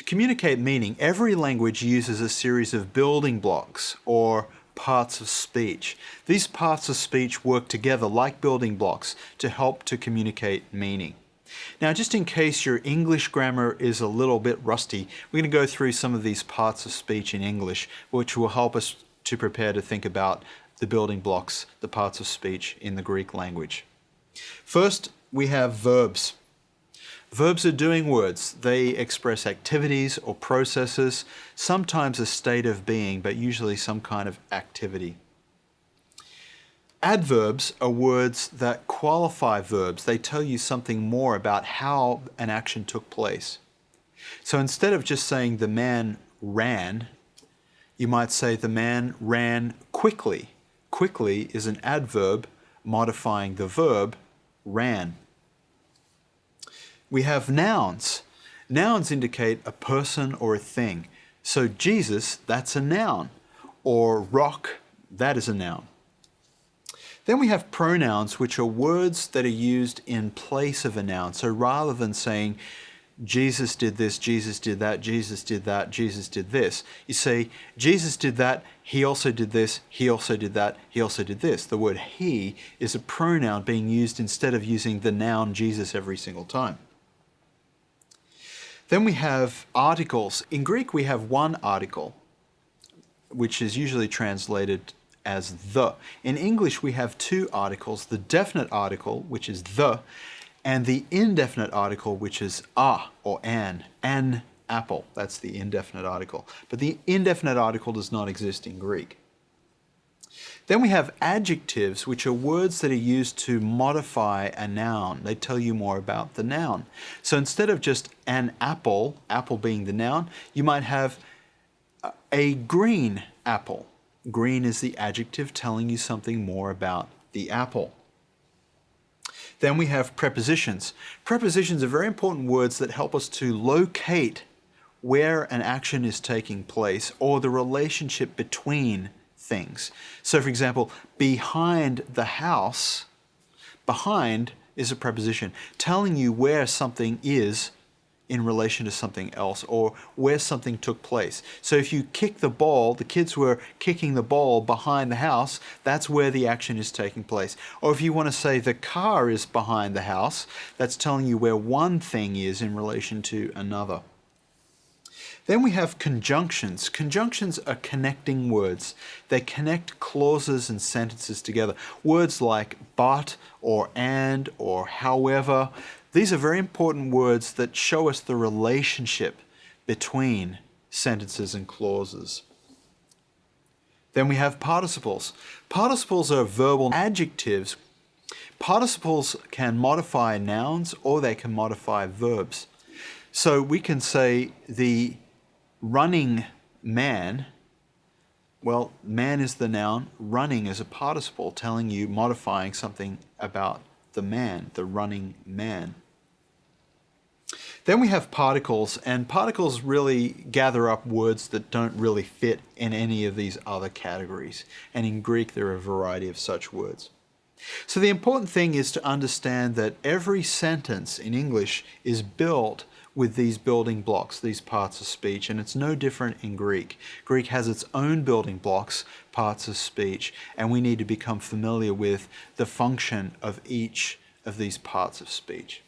To communicate meaning, every language uses a series of building blocks or parts of speech. These parts of speech work together like building blocks to help to communicate meaning. Now, just in case your English grammar is a little bit rusty, we're going to go through some of these parts of speech in English, which will help us to prepare to think about the building blocks, the parts of speech in the Greek language. First, we have verbs. Verbs are doing words. They express activities or processes, sometimes a state of being, but usually some kind of activity. Adverbs are words that qualify verbs. They tell you something more about how an action took place. So instead of just saying the man ran, you might say the man ran quickly. Quickly is an adverb modifying the verb ran. We have nouns. Nouns indicate a person or a thing. So Jesus, that's a noun. Or rock, that is a noun. Then we have pronouns, which are words that are used in place of a noun. So rather than saying Jesus did this, Jesus did that, Jesus did that, Jesus did this, you say Jesus did that, he also did this, he also did that, he also did this. The word he is a pronoun being used instead of using the noun Jesus every single time. Then we have articles. In Greek, we have one article, which is usually translated as the. In English, we have two articles, the definite article, which is the, and the indefinite article, which is a or an apple. That's the indefinite article. But the indefinite article does not exist in Greek. Then we have adjectives, which are words that are used to modify a noun. They tell you more about the noun. So instead of just an apple, apple being the noun, you might have a green apple. Green is the adjective telling you something more about the apple. Then we have prepositions. Prepositions are very important words that help us to locate where an action is taking place or the relationship between things. So for example, behind the house, behind is a preposition telling you where something is in relation to something else or where something took place. So if you kick the ball, the kids were kicking the ball behind the house, that's where the action is taking place. Or if you want to say the car is behind the house, that's telling you where one thing is in relation to another. Then we have conjunctions. Conjunctions are connecting words. They connect clauses and sentences together. Words like but or and or however. These are very important words that show us the relationship between sentences and clauses. Then we have participles. Participles are verbal adjectives. Participles can modify nouns or they can modify verbs. So we can say the running man, well, man is the noun, running is a participle telling you, modifying something about the man, the running man. Then we have particles, and particles really gather up words that don't really fit in any of these other categories. And in Greek, there are a variety of such words. So the important thing is to understand that every sentence in English is built with these building blocks, these parts of speech, and it's no different in Greek. Greek has its own building blocks, parts of speech, and we need to become familiar with the function of each of these parts of speech.